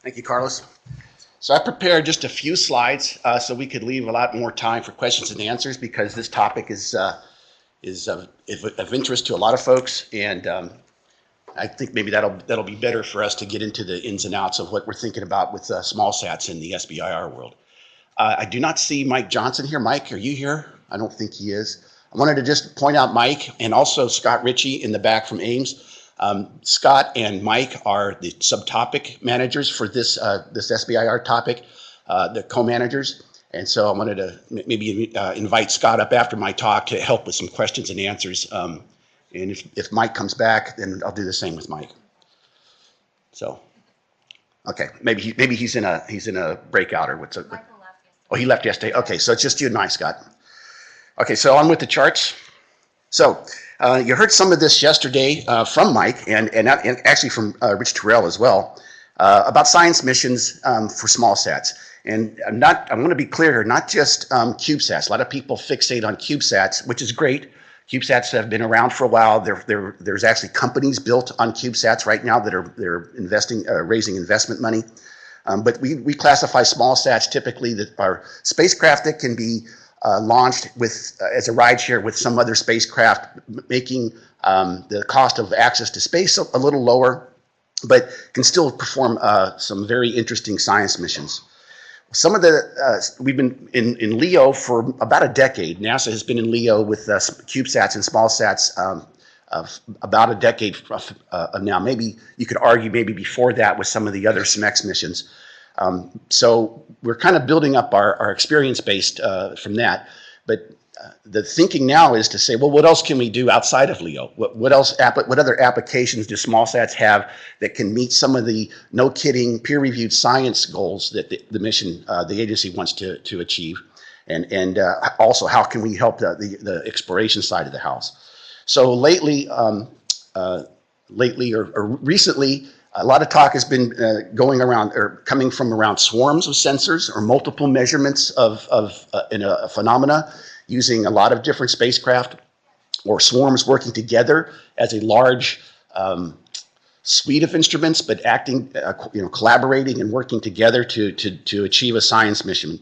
Thank you, Carlos. So I prepared just a few slides so we could leave a lot more time for questions and answers because this topic is of interest to a lot of folks, and I think maybe that'll be better for us to get into the ins and outs of what we're thinking about with small sats in the SBIR world. I do not see Mike Johnson here. Mike, are you here? I don't think he is. I wanted to just point out Mike and also Scott Ritchie in the back from Ames. Scott and Mike are the subtopic managers for this SBIR topic, the co-managers. And so I wanted to maybe invite Scott up after my talk to help with some questions and answers. And if Mike comes back, then I'll do the same with Mike. So, okay, maybe he's in a breakout or what's it? Oh, he left yesterday. Okay, so it's just you and I, Scott. Okay, so on with the charts. So you heard some of this yesterday from Mike and actually from Rich Terrell as well about science missions for small sats. And I'm going to be clear here, not just CubeSats. A lot of people fixate on CubeSats, which is great. CubeSats have been around for a while. There's actually companies built on CubeSats right now that are investing, raising investment money. But we classify small sats typically that are spacecraft that can be launched with as a rideshare with some other spacecraft, making the cost of access to space a little lower, but can still perform some very interesting science missions. Some of the, we've been in LEO for about a decade. NASA has been in LEO with CubeSats and small sats about a decade now. Maybe you could argue maybe before that with some of the other SMEX missions. So we're kind of building up our experience based from that. But the thinking now is to say, well, what else can we do outside of LEO? What other applications do small sats have that can meet some of the no-kidding peer-reviewed science goals that the mission, the agency wants to achieve? And also, how can we help the exploration side of the house? So lately or recently, a lot of talk has been going around or coming from around swarms of sensors or multiple measurements in a phenomena, using a lot of different spacecraft or swarms working together as a large suite of instruments, but acting, collaborating and working together to achieve a science mission.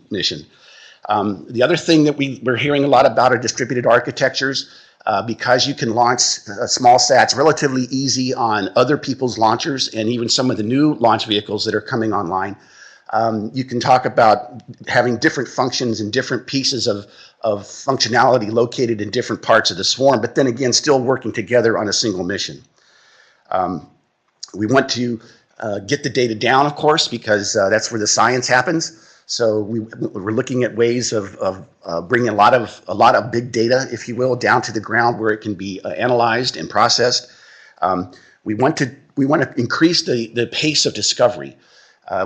The other thing that we're hearing a lot about are distributed architectures. Because you can launch small sats relatively easy on other people's launchers and even some of the new launch vehicles that are coming online. You can talk about having different functions and different pieces of functionality located in different parts of the swarm, but then again, still working together on a single mission. We want to get the data down, of course, because that's where the science happens. So we're looking at ways of bringing a lot of big data, if you will, down to the ground where it can be analyzed and processed. We want to increase the pace of discovery.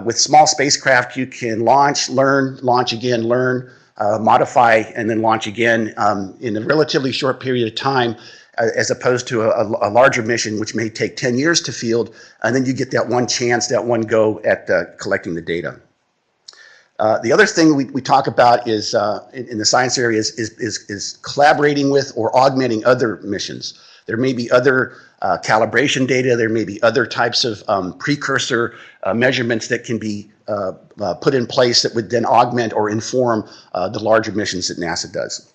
With small spacecraft, you can launch, learn, launch again, learn, modify, and then launch again in a relatively short period of time, as opposed to a larger mission, which may take 10 years to field, and then you get that one chance, that one go at collecting the data. The other thing we talk about is in the science area is collaborating with or augmenting other missions. There may be other calibration data. There may be other types of precursor measurements that can be put in place that would then augment or inform the larger missions that NASA does.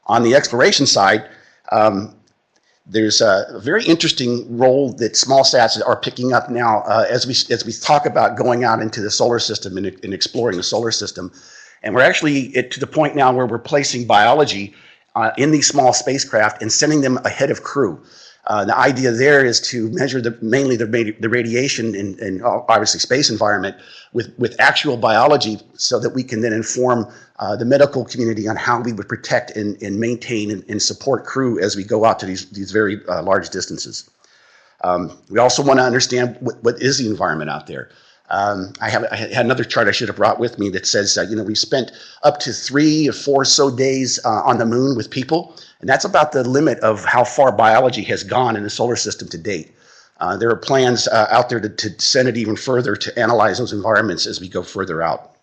On the exploration side, there's a very interesting role that small sats are picking up now as we talk about going out into the solar system and exploring the solar system. And we're actually to the point now where we're placing biology in these small spacecraft and sending them ahead of crew. The idea there is to measure mainly the radiation and obviously space environment with actual biology, so that we can then inform the medical community on how we would protect and maintain and support crew as we go out to these very large distances. We also want to understand what is the environment out there. I had another chart I should have brought with me that says, we spent up to 3 or 4 so days on the moon with people, and that's about the limit of how far biology has gone in the solar system to date. There are plans out there to send it even further to analyze those environments as we go further out.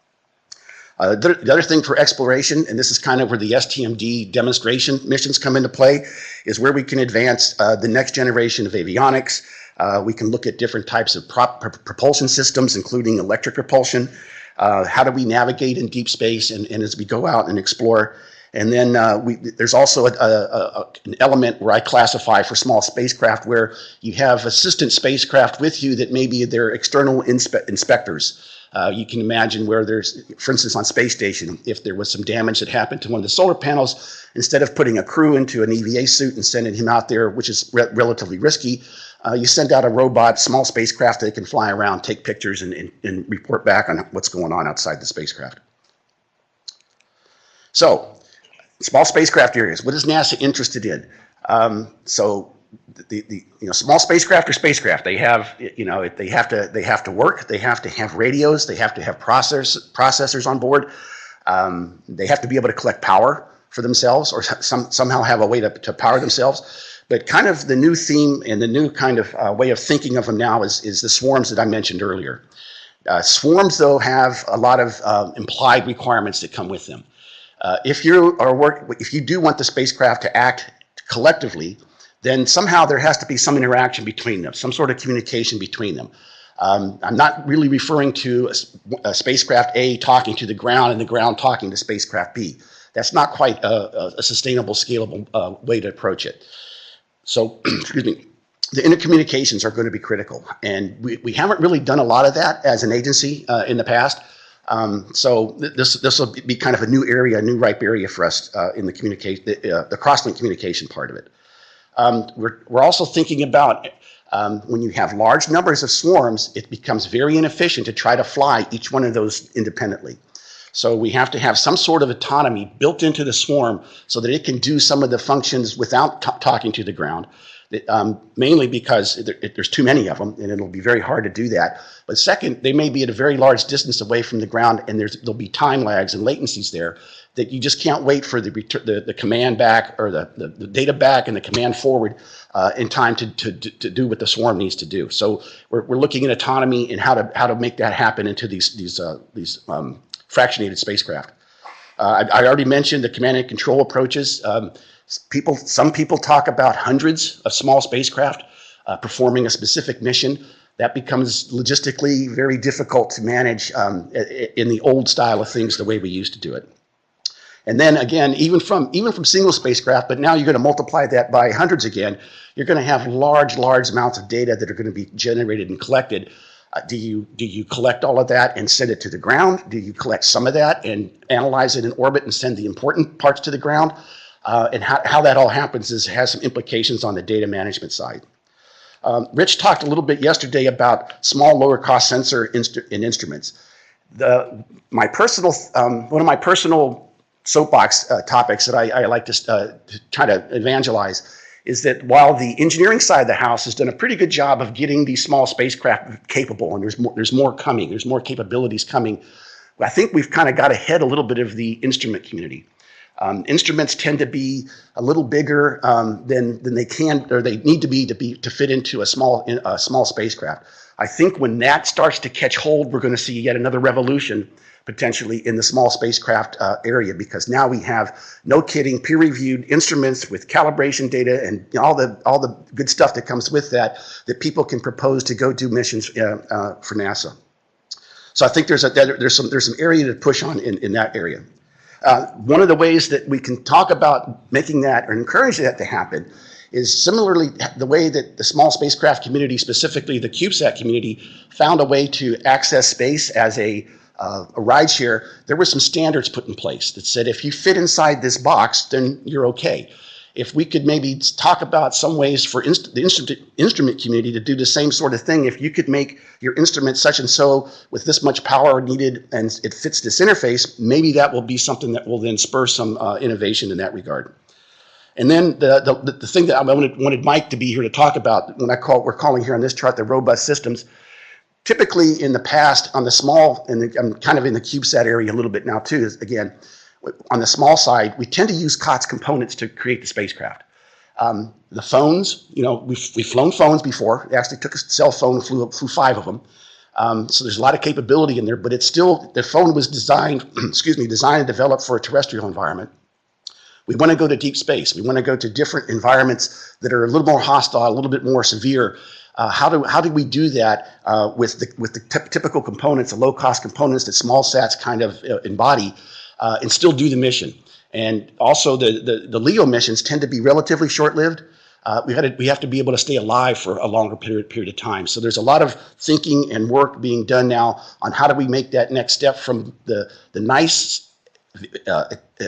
The other thing for exploration, and this is kind of where the STMD demonstration missions come into play, is where we can advance the next generation of avionics, We can look at different types of propulsion systems, including electric propulsion. How do we navigate in deep space and as we go out and explore? And then there's also an element where I classify for small spacecraft where you have assistant spacecraft with you that maybe they're external inspectors. You can imagine where there's, for instance, on space station, if there was some damage that happened to one of the solar panels, instead of putting a crew into an EVA suit and sending him out there, which is relatively risky, you send out a robot, small spacecraft that can fly around, take pictures, and report back on what's going on outside the spacecraft. So, small spacecraft areas. What is NASA interested in? So, small spacecraft or spacecraft. They have, they have to work. They have to have radios. They have to have processors on board. They have to be able to collect power for themselves, or somehow have a way to power themselves. But kind of the new theme and the new kind of way of thinking of them now is the swarms that I mentioned earlier. Swarms, though, have a lot of implied requirements that come with them. If you do want the spacecraft to act collectively, then somehow there has to be some interaction between them, some sort of communication between them. I'm not really referring to a spacecraft A talking to the ground and the ground talking to spacecraft B. That's not quite a sustainable, scalable way to approach it. So, excuse me, the intercommunications are going to be critical. And we haven't really done a lot of that as an agency in the past. So this will be kind of a new area, a new ripe area for us in the communication, the crosslink communication part of it. We're also thinking about when you have large numbers of swarms, it becomes very inefficient to try to fly each one of those independently. So we have to have some sort of autonomy built into the swarm so that it can do some of the functions without talking to the ground. Mainly because there's too many of them, and it'll be very hard to do that. But second, they may be at a very large distance away from the ground, and there'll be time lags and latencies there that you just can't wait for the command back, or the data back and the command forward in time to do what the swarm needs to do. So we're looking at autonomy and how to make that happen into these fractionated spacecraft. I already mentioned the command and control approaches. Some people talk about hundreds of small spacecraft performing a specific mission. That becomes logistically very difficult to manage in the old style of things, the way we used to do it. And then again, even from single spacecraft, but now you're going to multiply that by hundreds again, you're going to have large amounts of data that are going to be generated and collected. Do you collect all of that and send it to the ground? Do you collect some of that and analyze it in orbit and send the important parts to the ground? And how that all happens has some implications on the data management side. Rich talked a little bit yesterday about small, lower cost sensor and instruments. One of my personal soapbox topics that I like to try to evangelize is that while the engineering side of the house has done a pretty good job of getting these small spacecraft capable, and there's more coming, there's more capabilities coming, I think we've kind of got ahead a little bit of the instrument community. Instruments tend to be a little bigger than they can, or they need to be to fit into a small spacecraft. I think when that starts to catch hold, we're going to see yet another revolution potentially in the small spacecraft area, because now we have, no kidding, peer-reviewed instruments with calibration data and all the good stuff that comes with that people can propose to go do missions for NASA. So I think there's some area to push on in that area. One of the ways that we can talk about making that or encourage that to happen is similarly the way that the small spacecraft community, specifically the CubeSat community, found a way to access space as a rideshare. There were some standards put in place that said if you fit inside this box, then you're okay. If we could maybe talk about some ways for the instrument community to do the same sort of thing, if you could make your instrument such and so with this much power needed and it fits this interface, maybe that will be something that will then spur some innovation in that regard. And then the thing that I wanted Mike to be here to talk about, we're calling here on this chart the robust systems. Typically in the past, on the small, and I'm kind of in the CubeSat area a little bit now too, is again, on the small side, we tend to use COTS components to create the spacecraft. The phones, we've flown phones before. We actually took a cell phone and flew 5 of them. So there's a lot of capability in there, but it's still, the phone was designed, designed and developed for a terrestrial environment. We want to go to deep space. We want to go to different environments that are a little more hostile, a little bit more severe. How do we do that with the typical components, the low-cost components that small sats kind of embody, and still do the mission? And also the LEO missions tend to be relatively short-lived. We have to be able to stay alive for a longer period of time. So there's a lot of thinking and work being done now on how do we make that next step from the nice,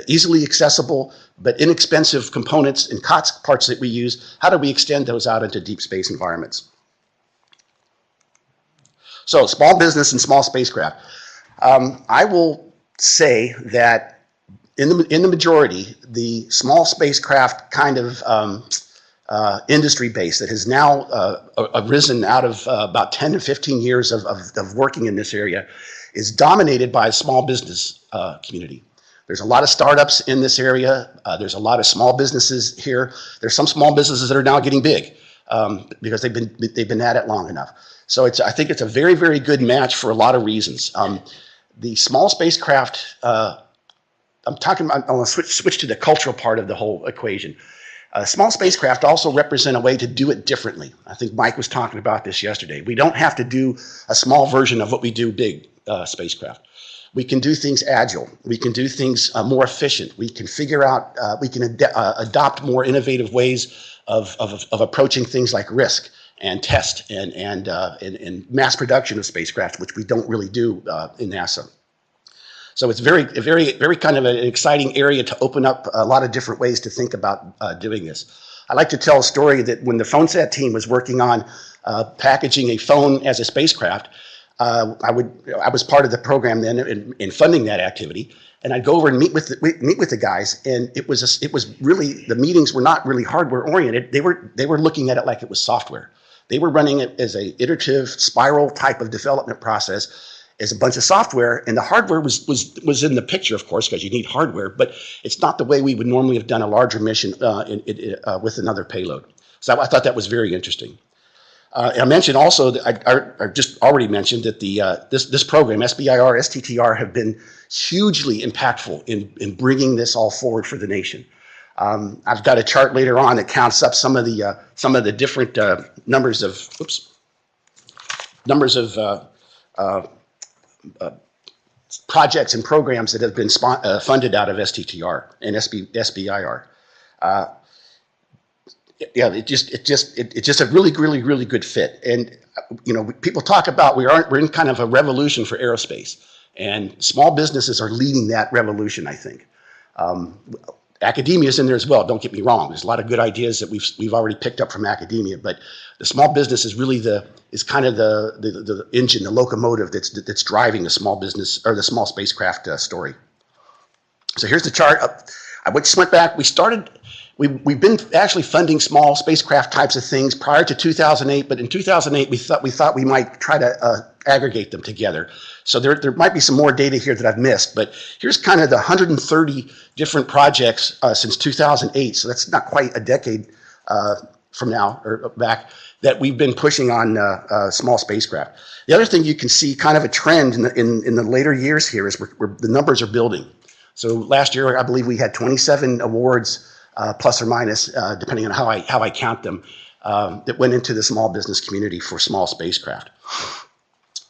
easily accessible but inexpensive components and COTS parts that we use. How do we extend those out into deep space environments? So small business and small spacecraft. I will say that in the majority, the small spacecraft kind of industry base that has now arisen out of about 10 to 15 years of working in this area is dominated by a small business community. There's a lot of startups in this area. There's a lot of small businesses here. There's some small businesses that are now getting big because they've been at it long enough. So I think it's a very, very good match for a lot of reasons. The small spacecraft, I want to switch to the cultural part of the whole equation. Small spacecraft also represent a way to do it differently. I think Mike was talking about this yesterday. We don't have to do a small version of what we do big spacecraft. We can do things agile. We can do things more efficient. We can figure out, we can adopt more innovative ways of approaching things like risk and test and mass production of spacecraft, which we don't really do in NASA. So it's very kind of an exciting area to open up a lot of different ways to think about doing this. I like to tell a story that when the PhoneSat team was working on packaging a phone as a spacecraft, I was part of the program then in funding that activity, and I'd go over and meet with the guys, and it was really, the meetings were not really hardware oriented. They were looking at it like it was software. They were running it as a iterative spiral type of development process, as a bunch of software, and the hardware was in the picture, of course, because you need hardware, but it's not the way we would normally have done a larger mission with another payload. So I thought that was very interesting. I mentioned also that I just already mentioned that this program, SBIR, STTR, have been hugely impactful in bringing this all forward for the nation. I've got a chart later on that counts up some of the different numbers of projects and programs that have been funded out of STTR and SBIR. Yeah, it's just a really good fit. And people talk about we're in kind of a revolution for aerospace, and small businesses are leading that revolution, I think. Academia is in there as well. Don't get me wrong. There's a lot of good ideas that we've already picked up from academia, but the small business is really kind of the engine, the locomotive that's driving the small business or the small spacecraft story. So here's the chart. I just went back. We've been actually funding small spacecraft types of things prior to 2008, but in 2008 we thought we might try to aggregate them together. So there might be some more data here that I've missed, but here's kind of the 130 different projects since 2008. So that's not quite a decade from now or back that we've been pushing on small spacecraft. The other thing you can see kind of a trend in the later years here is where the numbers are building. So last year I believe we had 27 awards plus or minus, depending on how I count them, that went into the small business community for small spacecraft.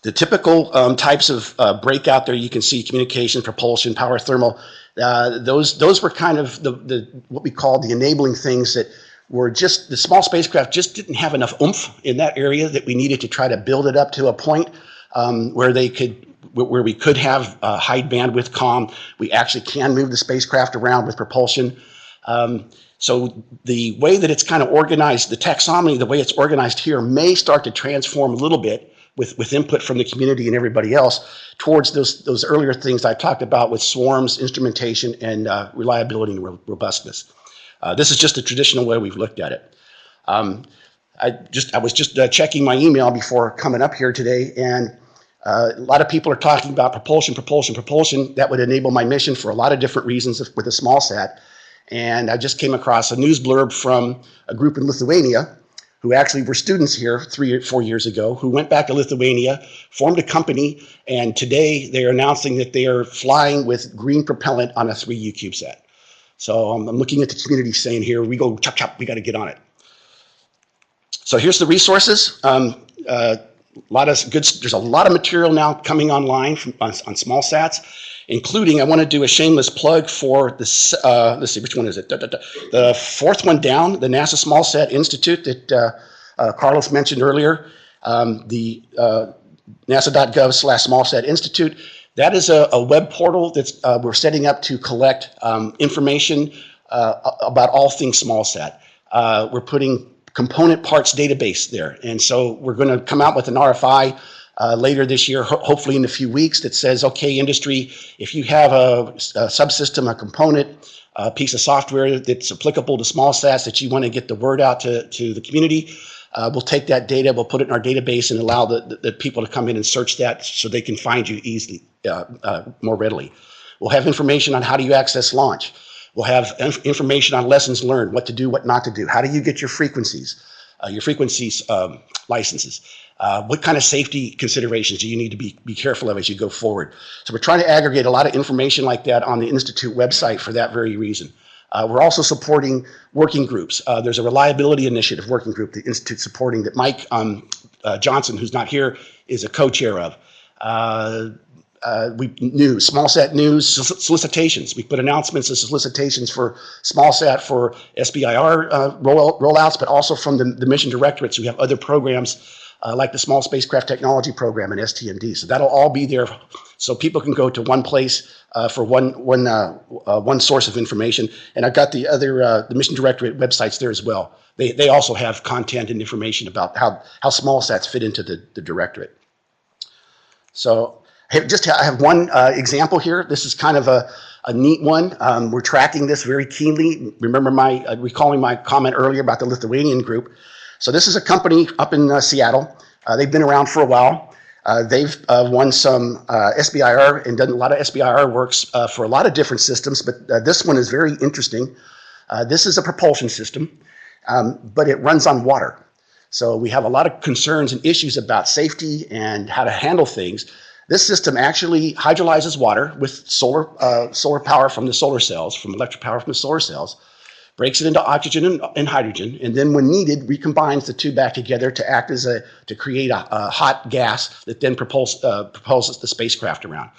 The typical types of breakout there, you can see communication, propulsion, power, thermal. Those were kind of what we call the enabling things that were just, the small spacecraft just didn't have enough oomph in that area that we needed to try to build it up to a point where we could have high bandwidth comm. We actually can move the spacecraft around with propulsion. So the way that it's kind of organized, the taxonomy, the way it's organized here may start to transform a little bit with input from the community and everybody else towards those earlier things I talked about with swarms, instrumentation, and reliability and robustness. This is just the traditional way we've looked at it. I was just checking my email before coming up here today, and a lot of people are talking about propulsion. That would enable my mission for a lot of different reasons with a small sat. And I just came across a news blurb from a group in Lithuania who actually were students here 3 or 4 years ago, who went back to Lithuania, formed a company, and today they're announcing that they are flying with green propellant on a 3U CubeSat. So I'm looking at the community saying here, we go chop chop, we got to get on it. So here's the resources. There's a lot of material now coming online on small sats, including, I want to do a shameless plug for this, let's see, which one is it? The fourth one down, the NASA Small Sat Institute that Carlos mentioned earlier, the nasa.gov/smallsat institute. That is a web portal that we're setting up to collect information about all things small sat. We're putting component parts database there. And so we're going to come out with an RFI later this year, hopefully in a few weeks, that says, okay, industry, if you have a subsystem, a component, a piece of software that's applicable to small sats that you want to get the word out to the community, we'll take that data, we'll put it in our database and allow the people to come in and search that so they can find you easily, more readily. We'll have information on how do you access launch. We'll have information on lessons learned, what to do, what not to do. How do you get your frequencies licenses? What kind of safety considerations do you need to be careful of as you go forward? So we're trying to aggregate a lot of information like that on the Institute website for that very reason. We're also supporting working groups. There's a reliability initiative working group the Institute's supporting that Mike Johnson, who's not here, is a co-chair of. Small sat news solicitations. We put announcements and solicitations for small sat for SBIR rollouts, but also from the mission directorates who have other programs like the Small Spacecraft Technology Program and STMD. So that'll all be there so people can go to one place for one source of information. And I've got the other, the mission directorate websites there as well. They also have content and information about how small sats fit into the directorate. So I have one example here. This is kind of a neat one. We're tracking this very keenly. Remember recalling my comment earlier about the Lithuanian group. So this is a company up in Seattle. They've been around for a while. They've won some SBIR and done a lot of SBIR works for a lot of different systems, but this one is very interesting. This is a propulsion system, but it runs on water. So we have a lot of concerns and issues about safety and how to handle things. This system actually hydrolyzes water with solar power from the solar cells, from electric power from the solar cells, breaks it into oxygen and hydrogen, and then when needed, recombines the two back together to act as to create a hot gas that then propulses the spacecraft around.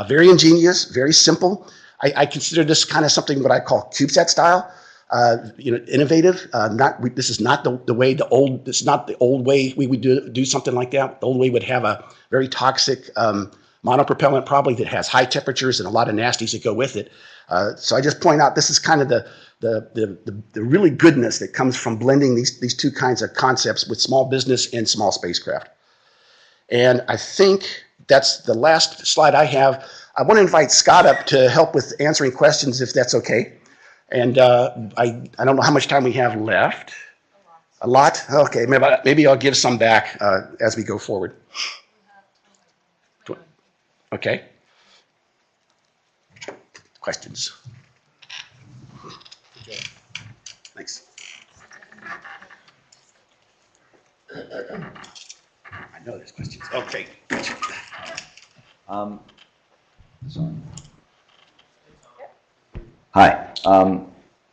Very ingenious, very simple. I consider this kind of something what I call CubeSat style. Innovative. This is not the way this is not the old way we would do something like that. The old way would have a very toxic monopropellant probably that has high temperatures and a lot of nasties that go with it. So I just point out this is kind of the really goodness that comes from blending these two kinds of concepts with small business and small spacecraft. And I think that's the last slide I have. I want to invite Scott up to help with answering questions if that's okay. And I don't know how much time we have left. A lot? Okay, maybe I'll give some back as we go forward. Okay. Questions? Thanks. I know there's questions. Okay. Sorry. Hi.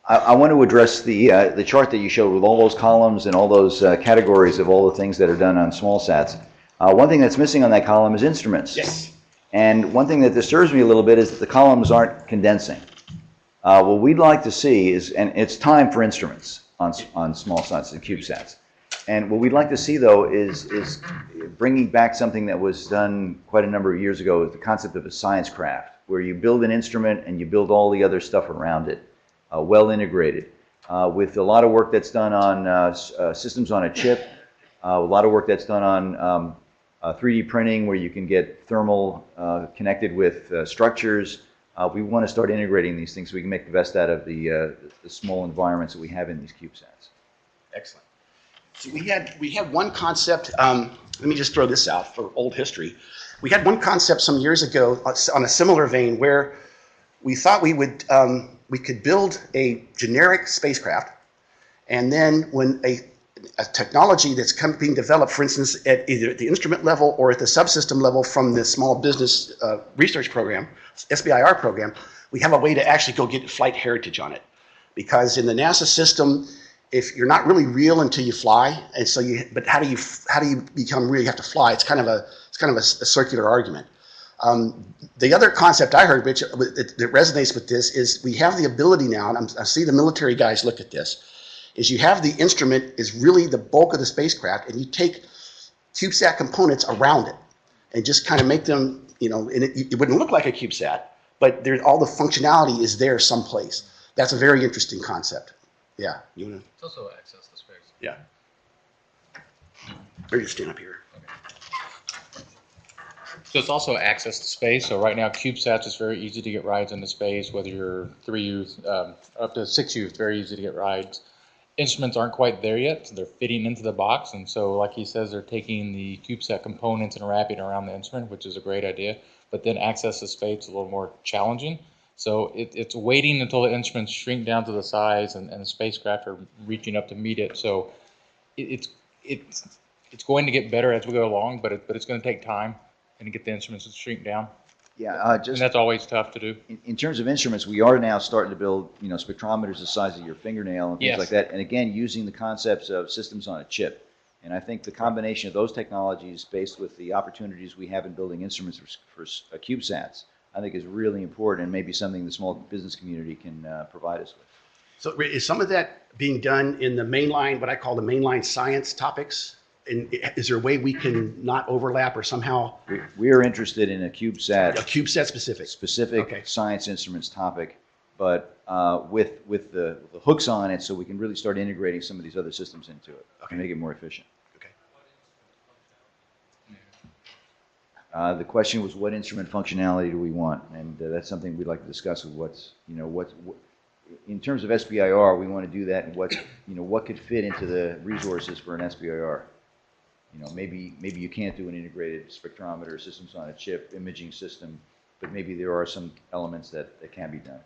I want to address the chart that you showed with all those columns and all those categories of all the things that are done on small sats. One thing that's missing on that column is instruments. Yes. And one thing that disturbs me a little bit is that the columns aren't condensing. What we'd like to see is, and it's time for instruments on small sats and CubeSats. And what we'd like to see, though, is bringing back something that was done quite a number of years ago, the concept of a science craft, where you build an instrument and you build all the other stuff around it, well integrated. With a lot of work that's done on systems on a chip, a lot of work that's done on 3D printing, where you can get thermal connected with structures. We want to start integrating these things so we can make the best out of the small environments that we have in these CubeSats. Excellent. So we had one concept. Let me just throw this out for old history. We had one concept some years ago on a similar vein where we thought we could build a generic spacecraft, and then when a technology that's being developed, for instance, at either the instrument level or at the subsystem level from the Small Business Research Program, SBIR program, we have a way to actually go get flight heritage on it. Because in the NASA system, if you're not really real until you fly, and so but how do you become real? You have to fly. It's kind of a circular argument. The other concept I heard, which that resonates with this, is we have the ability now, and I see the military guys look at this, is you have the instrument is really the bulk of the spacecraft, and you take CubeSat components around it, and just kind of make them, and it wouldn't look like a CubeSat, but all the functionality is there someplace. That's a very interesting concept. Yeah, you wanna? It's also access to space. Yeah. Ready to stand up here. So it's also access to space. So right now, CubeSats is very easy to get rides into space. Whether you're 3U, up to 6U, it's very easy to get rides. Instruments aren't quite there yet. So they're fitting into the box, and so like he says, they're taking the CubeSat components and wrapping around the instrument, which is a great idea. But then access to space is a little more challenging. So it's waiting until the instruments shrink down to the size and the spacecraft are reaching up to meet it. So it's going to get better as we go along, but it's going to take time and to get the instruments to shrink down. Yeah, And that's always tough to do. in terms of instruments, we are now starting to build, spectrometers the size of your fingernail and things Yes. like that. And again, using the concepts of systems on a chip. And I think the combination of those technologies, based with the opportunities we have in building instruments for CubeSats, I think is really important, and maybe something the small business community can provide us with. So is some of that being done in the mainline, what I call the mainline science topics? And is there a way we can not overlap or somehow We are interested in a a CubeSat CubeSat specific? Okay. science instruments topic, but with the hooks on it, so we can really start integrating some of these other systems into it and make it more efficient. Okay. The question was, what instrument functionality do we want? And that's something we'd like to discuss with what's, in terms of SBIR, we want to do that, and what could fit into the resources for an SBIR. Maybe you can't do an integrated spectrometer, systems on a chip, imaging system, but maybe there are some elements that can be done.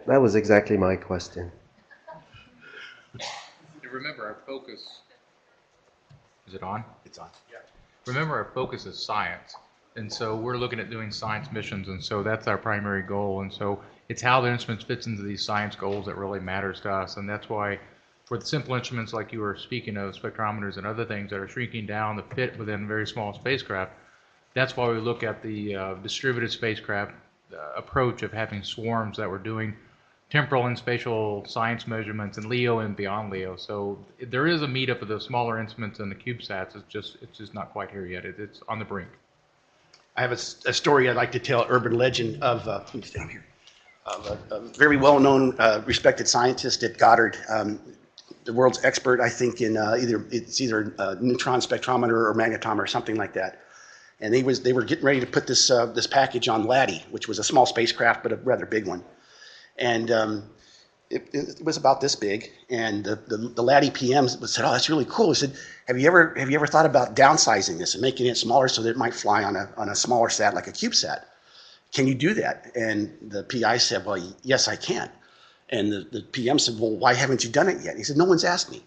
That was exactly my question. Remember, our focus, is it on? It's on. Yeah. Remember, our focus is science. And so we're looking at doing science missions, and so that's our primary goal. And so it's how the instruments fits into these science goals that really matters to us. And that's why for the simple instruments like you were speaking of, spectrometers and other things that are shrinking down that fit within very small spacecraft, that's why we look at the distributed spacecraft approach of having swarms that were doing temporal and spatial science measurements in LEO and beyond LEO. So there is a meetup of the smaller instruments and the CubeSats. It's just not quite here yet. It's on the brink. I have a story I'd like to tell, urban legend of, let me stand here, of a very well-known, respected scientist at Goddard, the world's expert, I think, in either neutron spectrometer or magnetometer or something like that. And they were getting ready to put this package on Laddie, which was a small spacecraft, but a rather big one. And it was about this big, and the Laddie PM said, "Oh, that's really cool." He said, "Have you ever thought about downsizing this and making it smaller so that it might fly on a smaller sat like a CubeSat? Can you do that?" And the PI said, "Well, yes, I can." And the PM said, "Well, why haven't you done it yet?" He said, "No one's asked me."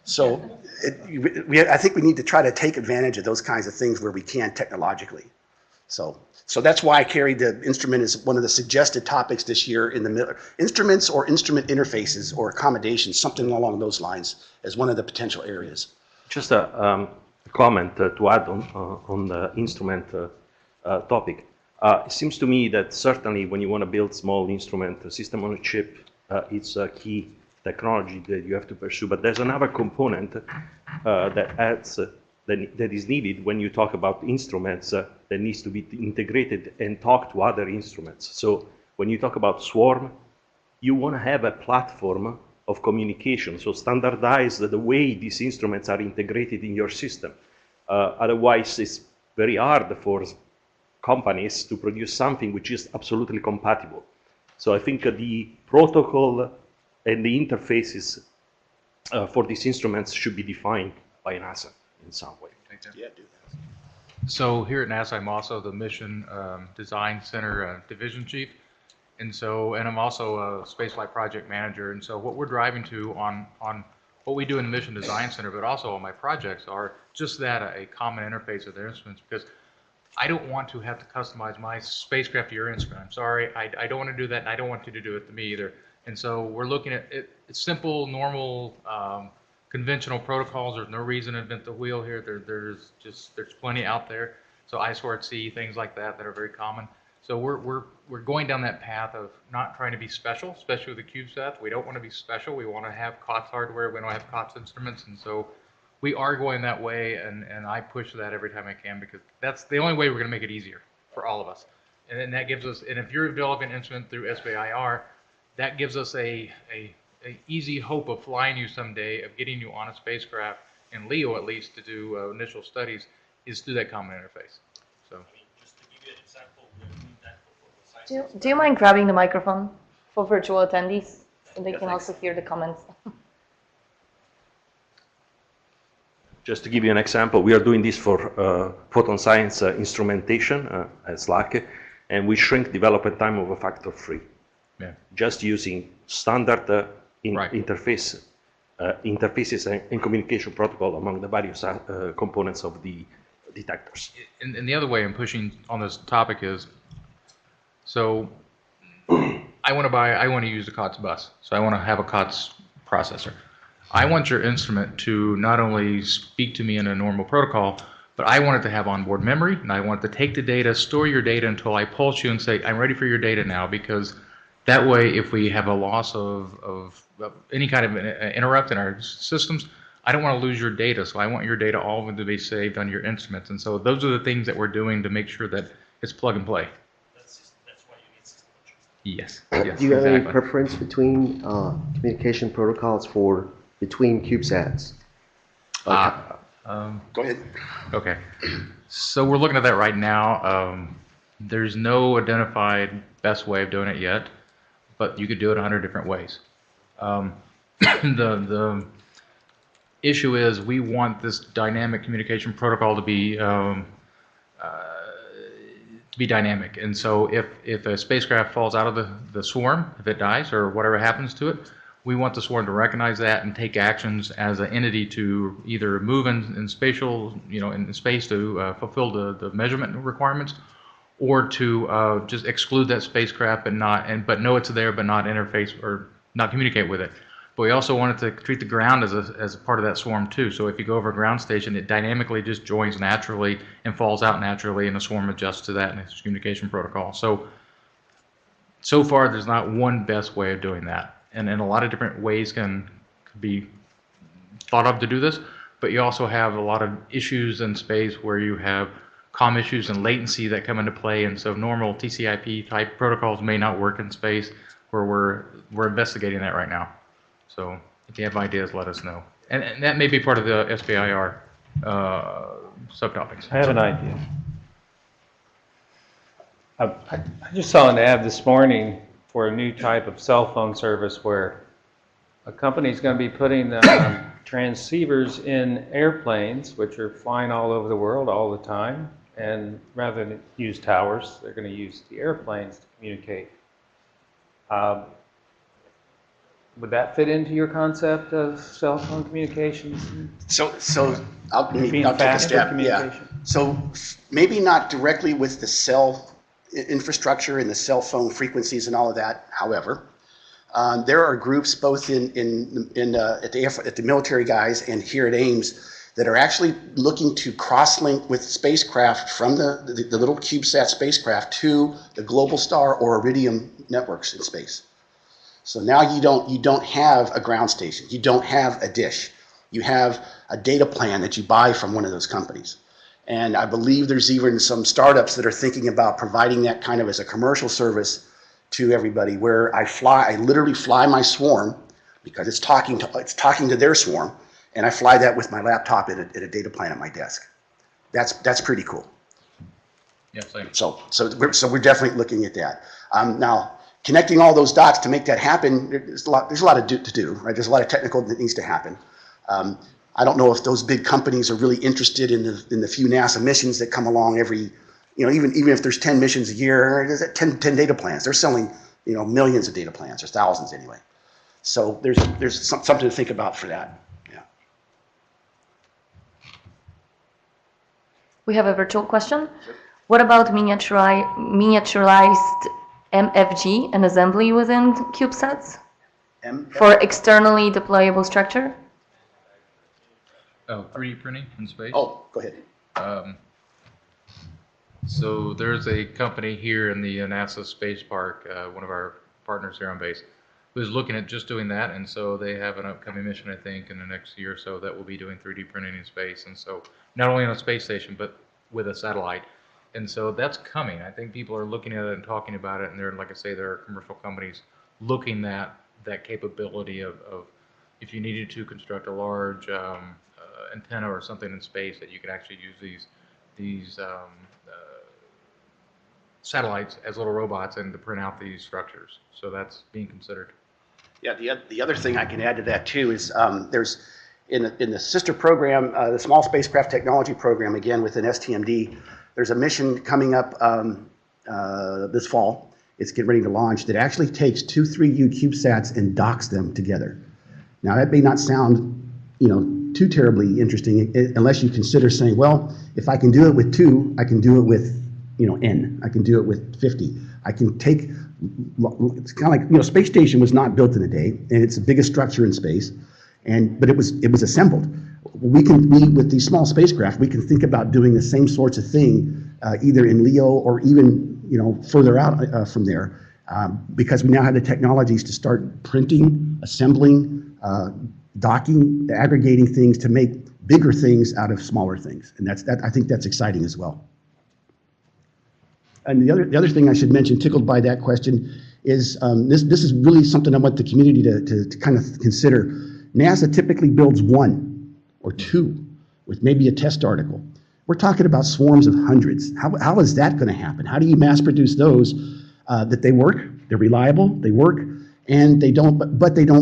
So I think we need to try to take advantage of those kinds of things where we can technologically. So that's why I carried the instrument as one of the suggested topics this year in the middle. Instruments or instrument interfaces or accommodations, something along those lines, as one of the potential areas. Just a comment to add on the instrument topic. It seems to me that certainly when you want to build small instrument, a system on a chip, it's a key technology that you have to pursue. But there's another component that adds that is needed when you talk about instruments that needs to be integrated and talk to other instruments. So when you talk about swarm, you want to have a platform of communication. So standardize the way these instruments are integrated in your system. Otherwise, it's very hard for companies to produce something which is absolutely compatible. So I think the protocol and the interfaces for these instruments should be defined by NASA in some way. Yeah, do that. So here at NASA, I'm also the Mission Design Center Division Chief. And I'm also a spaceflight project manager. And so what we're driving to on what we do in the Mission Design Center, but also on my projects, are just that, a common interface of their instruments, because I don't want to have to customize my spacecraft to your instrument. I'm sorry, I don't want to do that, and I don't want you to do it to me either. And so we're looking at it, it's simple, normal, conventional protocols. There's no reason to invent the wheel here. There's plenty out there. So I2C, things like that are very common. So we're going down that path of not trying to be special, especially with the CubeSats. We don't want to be special. We want to have COTS hardware. We don't have COTS instruments. And so we are going that way, and I push that every time I can, because that's the only way we're going to make it easier for all of us. And then that gives us, and if you're developing an instrument through SBIR, that gives us a easy hope of flying you someday, of getting you on a spacecraft, and LEO at least, to do initial studies, is through that common interface. So. Just to give you an example, we're doing that for science. Do you mind grabbing the microphone for virtual attendees so they can also hear the comments? Just to give you an example, we are doing this for photon science instrumentation at SLAC, and we shrink development time of a factor 3. Yeah. Just using standard Right. interfaces and communication protocol among the various components of the detectors. And the other way I'm pushing on this topic is, so I want to use a COTS bus. So I want to have a COTS processor. I want your instrument to not only speak to me in a normal protocol, but I want it to have onboard memory, and I want it to take the data, store your data until I pulse you and say, I'm ready for your data now, because that way, if we have a loss of any kind of interrupt in our systems, I don't want to lose your data. So I want your data all to be saved on your instruments. And so those are the things that we're doing to make sure that it's plug and play. That's why you need system on chip. Yes. Yes, Do you have any exactly. preference between communication protocols between CubeSats? Go ahead. Okay. So we're looking at that right now. There's no identified best way of doing it yet, but you could do it 100 different ways. The issue is we want this dynamic communication protocol to be dynamic. And so if a spacecraft falls out of the swarm, if it dies or whatever happens to it, we want the swarm to recognize that and take actions as an entity to either move in spatial, in space to fulfill the measurement requirements, or to just exclude that spacecraft but know it's there, but not interface or not communicate with it. But we also wanted to treat the ground as a part of that swarm too. So if you go over a ground station, it dynamically just joins naturally and falls out naturally, and the swarm adjusts to that in its communication protocol. So far, there's not one best way of doing that. And a lot of different ways can be thought of to do this, but you also have a lot of issues in space where you have comm issues and latency that come into play, and so normal TCP type protocols may not work in space, where we're investigating that right now. So if you have ideas, let us know. And that may be part of the SBIR subtopics. I have an idea. I just saw an ad this morning for a new type of cell phone service where a company is going to be putting transceivers in airplanes, which are flying all over the world all the time, and rather than use towers, they're going to use the airplanes to communicate. Would that fit into your concept of cell phone communications? So I'll take a faster step. Yeah. communication? So maybe not directly with the cell infrastructure and the cell phone frequencies and all of that. However, there are groups both at the military guys and here at Ames that are actually looking to cross-link with spacecraft from the little CubeSat spacecraft to the Globalstar or Iridium networks in space. So now you don't have a ground station, you don't have a dish, you have a data plan that you buy from one of those companies. And I believe there's even some startups that are thinking about providing that kind of as a commercial service to everybody, where I literally fly my swarm, because it's talking to their swarm, and I fly that with my laptop at a data plan at my desk. That's pretty cool. Yeah, same. So we're definitely looking at that. Now, connecting all those dots to make that happen, there's a lot to do, right? There's a lot of technical that needs to happen. I don't know if those big companies are really interested in the few NASA missions that come along every, even if there's 10 missions a year, there's 10 data plans. They're selling, millions of data plans, or thousands anyway. So there's something to think about for that. Yeah. We have a virtual question. What about miniaturized MFG and assembly within CubeSats? For externally deployable structure? Oh, 3D printing in space? Oh, go ahead. So there's a company here in the NASA Space Park, one of our partners here on base, who's looking at just doing that. And so they have an upcoming mission, I think, in the next year or so that will be doing 3D printing in space. And so not only on a space station, but with a satellite. And so that's coming. I think people are looking at it and talking about it. And there, like I say, there are commercial companies looking at that capability of if you needed to construct a large antenna or something in space, that you could actually use these satellites as little robots and to print out these structures. So that's being considered. Yeah, the other thing I can add to that too is there's in the sister program, the Small Spacecraft Technology Program, again within STMD, there's a mission coming up this fall. It's getting ready to launch that actually takes 2 3U CubeSats and docks them together. Now that may not sound, too terribly interesting unless you consider saying, well, if I can do it with 2, I can do it with N. I can do it with 50. I can take, it's kind of like, space station was not built in a day, and it's the biggest structure in space, but it was assembled. We with these small spacecraft, we can think about doing the same sorts of thing, either in LEO or even, further out from there, because we now have the technologies to start printing, assembling, docking, aggregating things to make bigger things out of smaller things. And I think that's exciting as well. And the other thing I should mention, tickled by that question, is this is really something I want the community to kind of consider. NASA typically builds 1 or 2 with maybe a test article. We're talking about swarms of hundreds. How is that going to happen? How do you mass produce those that they work, they're reliable, they work, and they don't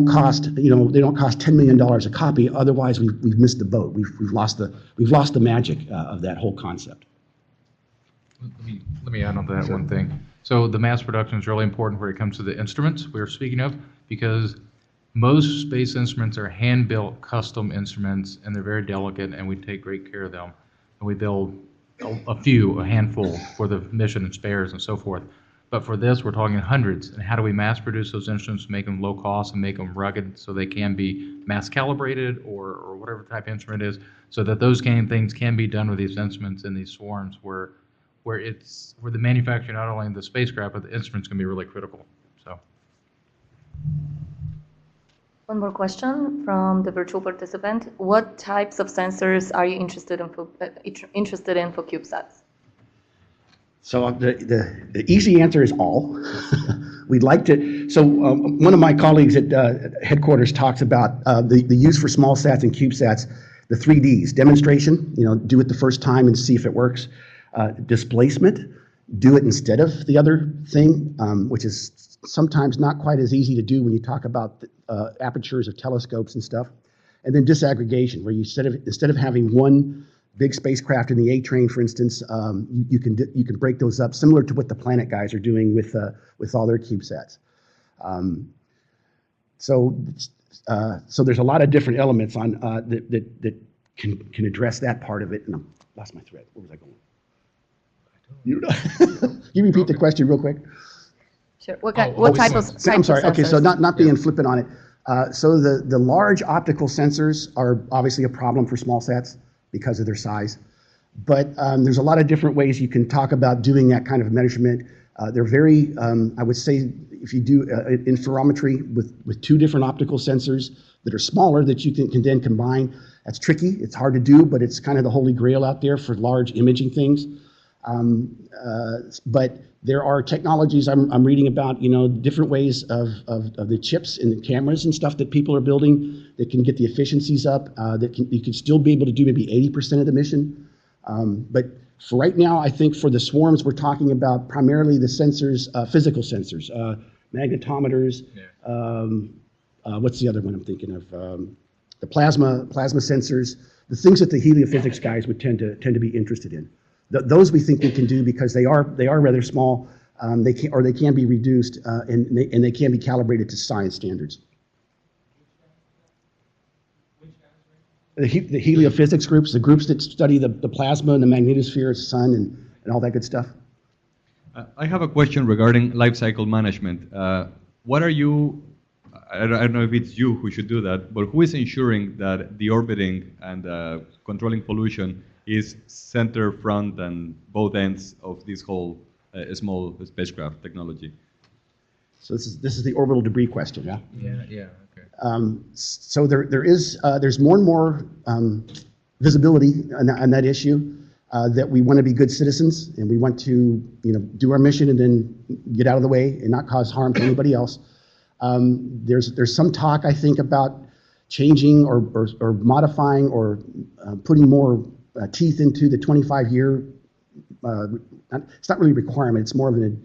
cost they don't cost $10 million a copy. Otherwise, we've missed the boat. We've lost the magic of that whole concept. Let me add on to that one thing. So the mass production is really important when it comes to the instruments we were speaking of, because most space instruments are hand-built custom instruments, and they're very delicate, and we take great care of them. And we build a handful for the mission and spares and so forth. But for this, we're talking hundreds. And how do we mass produce those instruments, make them low cost and make them rugged so they can be mass calibrated or whatever type of instrument it is, so that those kind of things can be done with these instruments in these swarms where the manufacturing, not only the spacecraft, but the instruments can be really critical. So. One more question from the virtual participant. What types of sensors are you interested in for CubeSats? So the easy answer is all. We'd like to. So one of my colleagues at headquarters talks about the use for small sats and CubeSats, the 3Ds: demonstration, do it the first time and see if it works. Displacement, do it instead of the other thing, which is sometimes not quite as easy to do when you talk about apertures of telescopes and stuff. And then disaggregation, where you instead of having one big spacecraft in the A train, for instance, you can break those up, similar to what the Planet guys are doing with all their CubeSats. So there's a lot of different elements on that can address that part of it. And I lost my thread. Where was I going? You repeat the question real quick. Sure. What type of I'm sorry. Okay, so sensors? not being flippant on it. So the large optical sensors are obviously a problem for small sats because of their size. But there's a lot of different ways you can talk about doing that kind of measurement. They're very, I would say, if you do interferometry with 2 different optical sensors that are smaller that you can then combine, that's tricky. It's hard to do, but it's kind of the holy grail out there for large imaging things. But there are technologies I'm reading about, different ways of the chips and the cameras and stuff that people are building that can get the efficiencies up, you could still be able to do maybe 80% of the mission. But for right now, I think for the swarms, we're talking about primarily the sensors, physical sensors, magnetometers. Yeah. What's the other one I'm thinking of? The plasma sensors, the things that the heliophysics guys would tend to be interested in. Those we think we can do because they are rather small. They can be reduced and they can be calibrated to science standards. The heliophysics groups, the groups that study the plasma and the magnetosphere, the sun, and all that good stuff. I have a question regarding life cycle management. What are you, I don't know if it's you who should do that, but who is ensuring that the orbiting and controlling pollution is center, front, and both ends of this whole small spacecraft technology? So this is the orbital debris question, yeah? Yeah, okay. So there's more and more visibility on that issue, that we want to be good citizens and we want to, do our mission and then get out of the way and not cause harm to anybody else. There's some talk, I think, about changing or modifying or putting more teeth into the 25-year. It's not really a requirement. It's more of an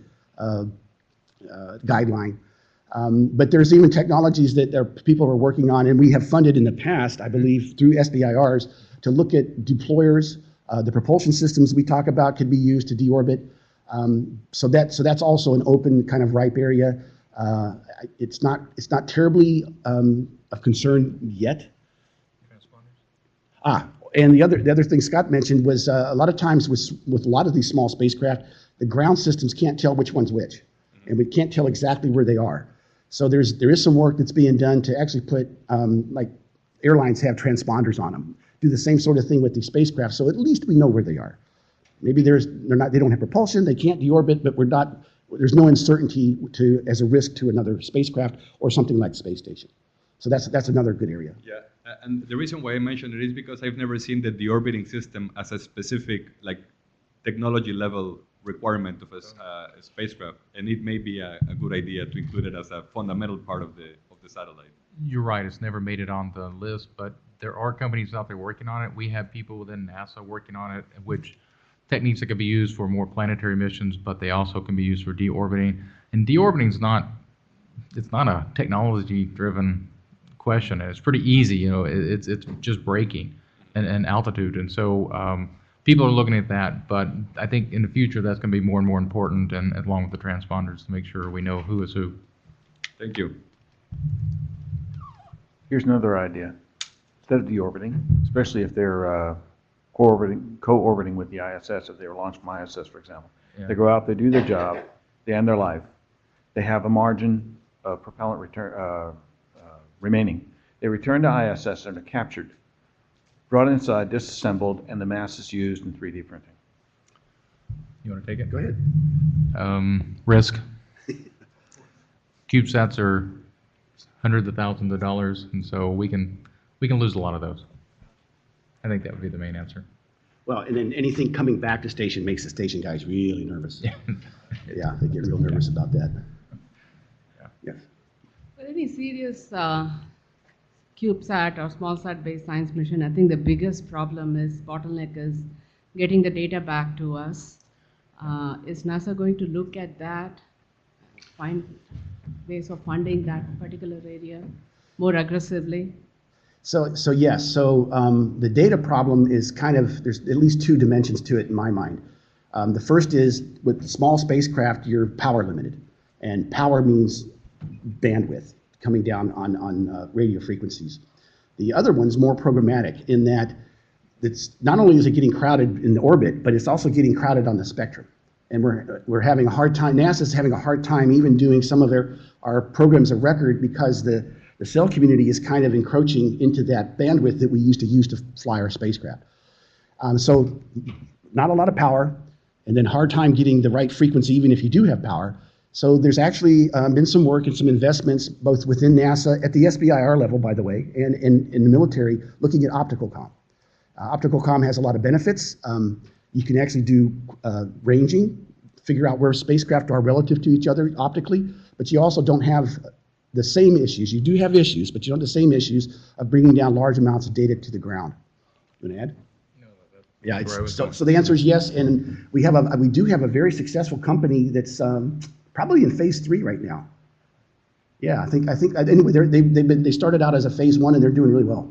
guideline. But there's even technologies that people are working on, and we have funded in the past, I believe, through SBIRs to look at deployers. The propulsion systems we talk about could be used to deorbit. So that's also an open kind of ripe area. It's not terribly of concern yet. And the other thing Scott mentioned was a lot of times with a lot of these small spacecraft, the ground systems can't tell which one's which, and we can't tell exactly where they are. So there is some work that's being done to actually put, like airlines have transponders on them, do the same sort of thing with these spacecraft, so at least we know where they are. Maybe they don't have propulsion, they can't deorbit, but there's no uncertainty as a risk to another spacecraft or something like the space station. So that's another good area. Yeah, and the reason why I mentioned it is because I've never seen the deorbiting system as a specific technology level requirement of a spacecraft, and it may be a good idea to include it as a fundamental part of the satellite. You're right, it's never made it on the list, but there are companies out there working on it. We have people within NASA working on it, which techniques that can be used for more planetary missions, but they also can be used for deorbiting. And deorbiting is not a technology-driven question. It's pretty easy, it's just braking and altitude. And so people are looking at that, but I think in the future that's going to be more and more important, and along with the transponders, to make sure we know who is who. Thank you. Here's another idea. Instead of deorbiting, especially if they're co-orbiting with the ISS, if they were launched from ISS, for example. Yeah. They go out, they do their job, they end their life. They have a margin of propellant remaining. They return to ISS and are captured, brought inside, disassembled, and the mass is used in 3D printing. You want to take it? Go ahead. Risk. CubeSats are hundreds of thousands of dollars, and so we can lose a lot of those. I think that would be the main answer. Well, and then anything coming back to station makes the station guys really nervous. Yeah, they get real nervous about that. Yes. For any serious CubeSat or smallsat-based science mission, I think the biggest bottleneck is getting the data back to us. Is NASA going to look at that, find ways of funding that particular area more aggressively? So yes, the data problem is there's at least two dimensions to it in my mind. The first is with small spacecraft, you're power limited, and power means bandwidth coming down on radio frequencies. The other one's more programmatic in that it's not only is it getting crowded in the orbit, but it's also getting crowded on the spectrum. And we're having a hard time, NASA's having a hard time even doing some of our programs of record because the cell community is kind of encroaching into that bandwidth that we used to use to fly our spacecraft. So not a lot of power, and then hard time getting the right frequency even if you do have power. So there's actually been some work and some investments both within NASA, at the SBIR level, by the way, and in the military, looking at optical comm. Optical comm has a lot of benefits. You can actually do ranging, figure out where spacecraft are relative to each other optically, but you also don't have the same issues. You do have issues, but you don't have the same issues of bringing down large amounts of data to the ground. You want to add? No. Yeah. So the answer is yes, and we do have a very successful company that's probably in phase 3 right now. Yeah, I think anyway. They started out as a phase 1 and they're doing really well.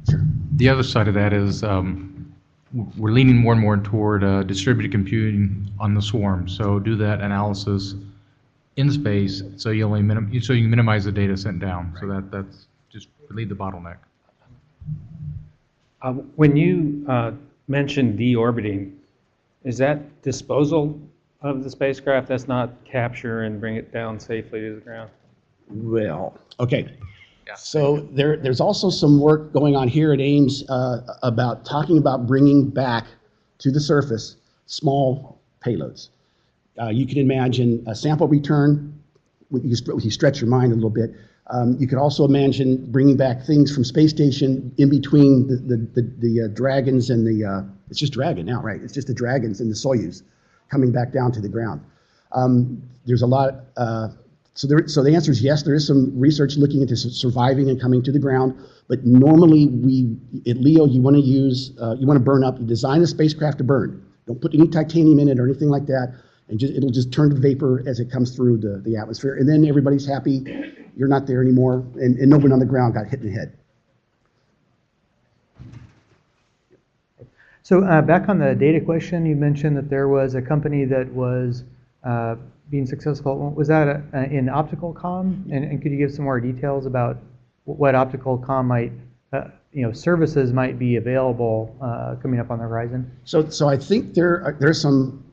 Sure. The other side of that is we're leaning more and more toward distributed computing on the swarm. So do that analysis in space, so you can minimize the data sent down. Right. So that's just relieve the bottleneck. When you mentioned deorbiting, is that disposal of the spacecraft? That's not capture and bring it down safely to the ground? Well, okay. Yeah. So there's also some work going on here at Ames about talking about bringing back to the surface small payloads. You can imagine a sample return, you stretch your mind a little bit. You could also imagine bringing back things from space station in between the Dragons and the, it's just Dragon now, right? It's just the Dragons and the Soyuz coming back down to the ground. There's a lot, so the answer is yes, there is some research looking into surviving and coming to the ground, but normally at LEO, you want to use, you want to burn up, you design a spacecraft to burn. Don't put any titanium in it or anything like that, and it'll just turn to vapor as it comes through the atmosphere, and then everybody's happy, you're not there anymore, and no one on the ground got hit in the head. So back on the data question, you mentioned that there was a company that was being successful. Was that in optical comm? And could you give some more details about what optical comm might, services might be available coming up on the horizon? So I think there's some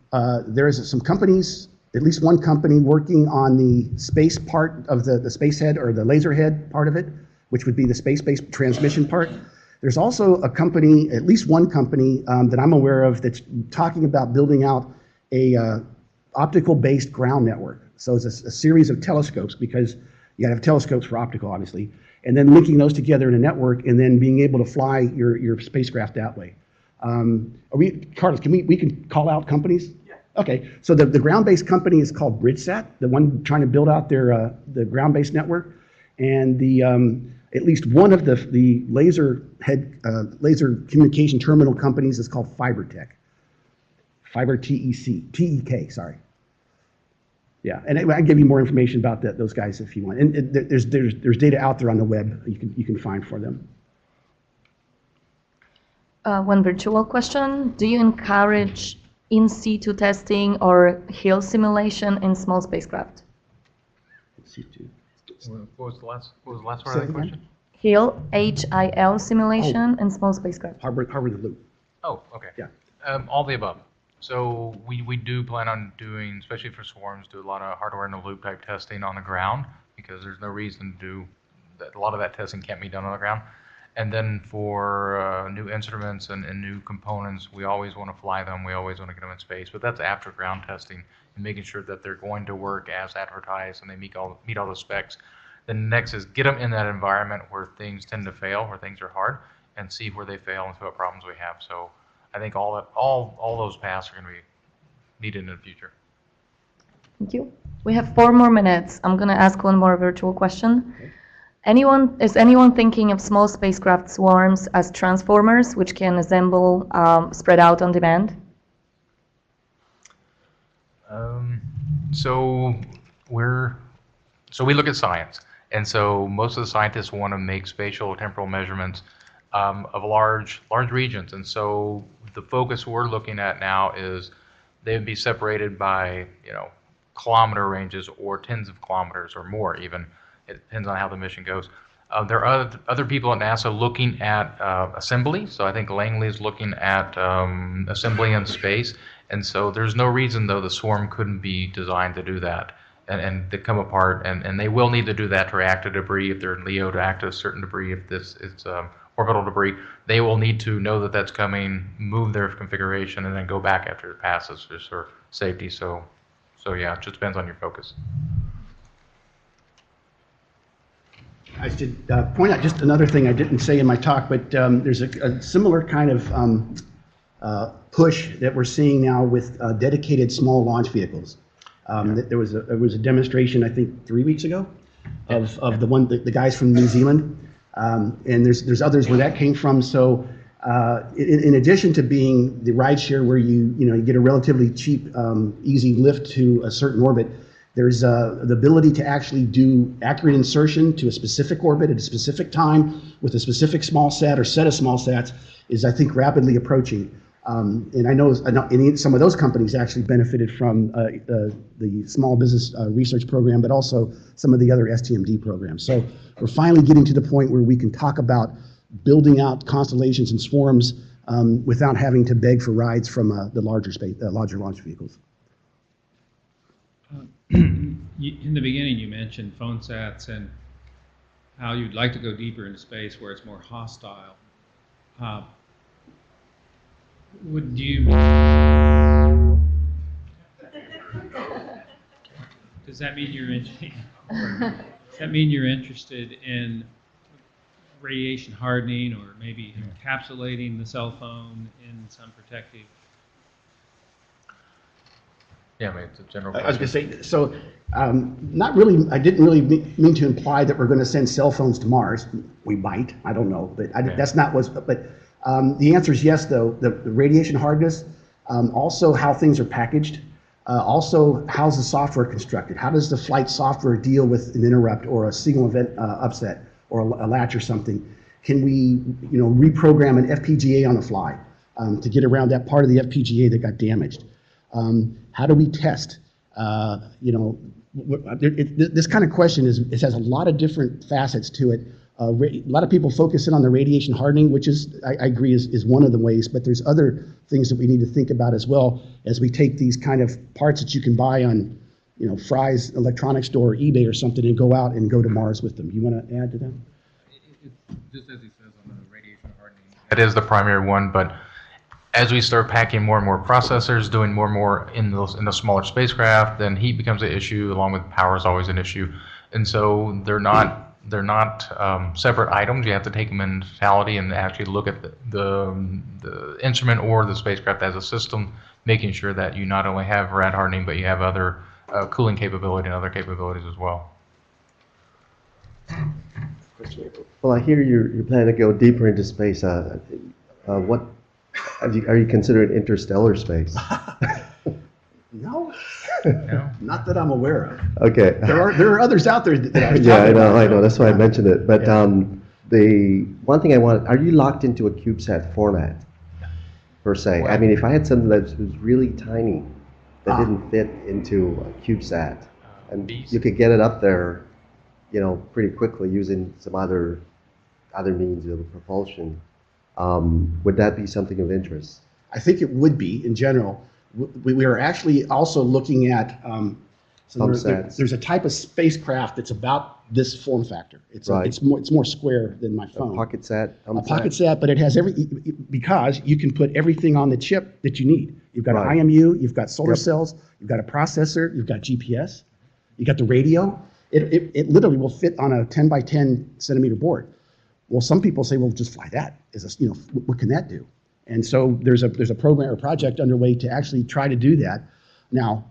companies, at least one company working on the space part of the space head or the laser head part of it, which would be the space-based transmission part. There's also a company, at least one company that I'm aware of that's talking about building out a optical-based ground network. So it's a series of telescopes, because you gotta have telescopes for optical, obviously, and then linking those together in a network and then being able to fly your spacecraft that way. Carlos, we can call out companies? Yeah. Okay, so the ground-based company is called BridgeSat, the one trying to build out the ground-based network, and at least one of the laser communication terminal companies is called FiberTech. TEK, sorry. Yeah, and I can give you more information about those guys if you want. And there's data out there on the web you can find for them. One virtual question. Do you encourage in situ testing or hill simulation in small spacecraft? What was the last part of that question? Hill, HIL simulation in small spacecraft. Harbor the Loop. Oh, okay. Yeah. All the above. So we do plan on doing, especially for swarms, do a lot of hardware in the loop type testing on the ground, because there's no reason to do that. A lot of that testing can't be done on the ground. And then for new instruments and new components, we always want to fly them. We always want to get them in space. But that's after ground testing and making sure that they're going to work as advertised and they meet all the specs. Then next is get them in that environment where things tend to fail, where things are hard, and see where they fail and see what problems we have. So I think all those paths are going to be needed in the future. Thank you. We have 4 more minutes. I'm going to ask one more virtual question. Okay. Is anyone thinking of small spacecraft swarms as transformers, which can assemble, spread out on demand? So we look at science, and so most of the scientists want to make spatial temporal measurements of large regions, and so the focus we're looking at now is they would be separated by kilometer ranges or tens of kilometers or more even. It depends on how the mission goes. There are other people at NASA looking at assembly. So I think Langley's looking at assembly in space. And so there's no reason, though, the swarm couldn't be designed to do that and to come apart. And they will need to do that to react to debris if they're in LEO, to act to a certain debris if it's orbital debris. They will need to know that that's coming, move their configuration, and then go back after it passes just for safety. So yeah, it just depends on your focus. I should point out just another thing I didn't say in my talk, but there's a similar kind of push that we're seeing now with dedicated small launch vehicles. There was a demonstration, I think, 3 weeks ago of the guys from New Zealand, and there's others where that came from. So in addition to being the rideshare where you get a relatively cheap, easy lift to a certain orbit, there's the ability to actually do accurate insertion to a specific orbit at a specific time with a specific small sat or set of small sats is, I think, rapidly approaching. And I know some of those companies actually benefited from the Small Business Research Program, but also some of the other STMD programs. So we're finally getting to the point where we can talk about building out constellations and swarms without having to beg for rides from the larger launch vehicles. In the beginning, you mentioned phone sats and how you'd like to go deeper into space where it's more hostile. Would you? Does that mean you're interested in radiation hardening or maybe encapsulating the cell phone in some protective? Yeah, I mean, it's a general I was question. going to say, so not really, I didn't really mean to imply that we're going to send cell phones to Mars. We might, I don't know, but that's not what's, but the answer is yes, though. The radiation hardness, also how things are packaged, also how's the software constructed? How does the flight software deal with an interrupt or a signal event upset or a latch or something? Can we, reprogram an FPGA on the fly to get around that part of the FPGA that got damaged? How do we test? This kind of question it has a lot of different facets to it. A lot of people focus in on the radiation hardening, which is, I agree, is one of the ways, but there's other things that we need to think about as well as we take these kind of parts that you can buy on, Fry's electronics store or eBay or something and go out and go to Mars with them. You want to add to that? Just as he says on the radiation hardening, that is the primary one, but as we start packing more and more processors, doing more and more in the smaller spacecraft, then heat becomes an issue, along with power is always an issue. And so they're not separate items. You have to take them in totality and actually look at the instrument or the spacecraft as a system, making sure that you not only have rad hardening, but you have other cooling capability and other capabilities as well. Well, I hear you're planning to go deeper into space. What are you considering interstellar space? No. No. Not that I'm aware of. Okay. There are others out there that I was Yeah, talking about. I know. That's why I mentioned it. But Yeah. the one thing I want, are you locked into a CubeSat format per se? I mean, if I had something that was really tiny that didn't fit into a CubeSat, and you could get it up there, pretty quickly using some other means of propulsion, would that be something of interest? I think it would be in general. We are actually also looking at there's a type of spacecraft that's about this form factor. It's more square than my phone. A pocket sat. A pocket sat, but it has because you can put everything on the chip that you need. You've got an IMU, you've got solar cells, you've got a processor, you've got GPS, you got the radio. It literally will fit on a 10 by 10 centimeter board. Well, some people say, well, just fly that. What can that do? And so there's a program or project underway to actually try to do that. Now,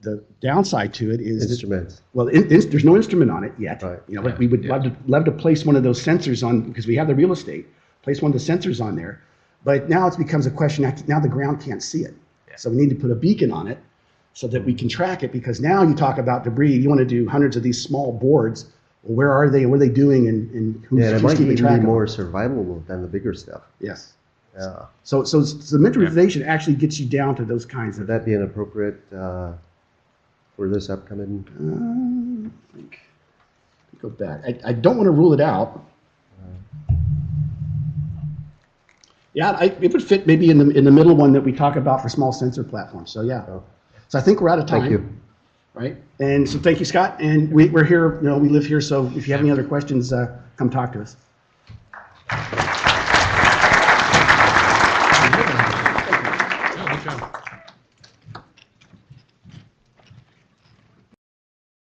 the downside to it is instruments. There's no instrument on it yet. Right. We would love to place one of those sensors on, because we have the real estate. Place one of the sensors on there, but now it becomes a question. Now the ground can't see it, so we need to put a beacon on it so that we can track it. Because now you talk about debris. You want to do hundreds of these small boards. Well, where are they? What are they doing? And who's it might keeping even track be of more them? survivable than the bigger stuff. Yes. Yeah. So the miniaturization actually gets you down to those kinds of. Would that be an appropriate for this upcoming? I think. Go back. I don't want to rule it out. Yeah, it would fit maybe in the middle one that we talk about for small sensor platforms. So yeah. So I think we're out of time. Thank you. Right. And so thank you, Scott. And we're here. We live here. So if you have any other questions, come talk to us.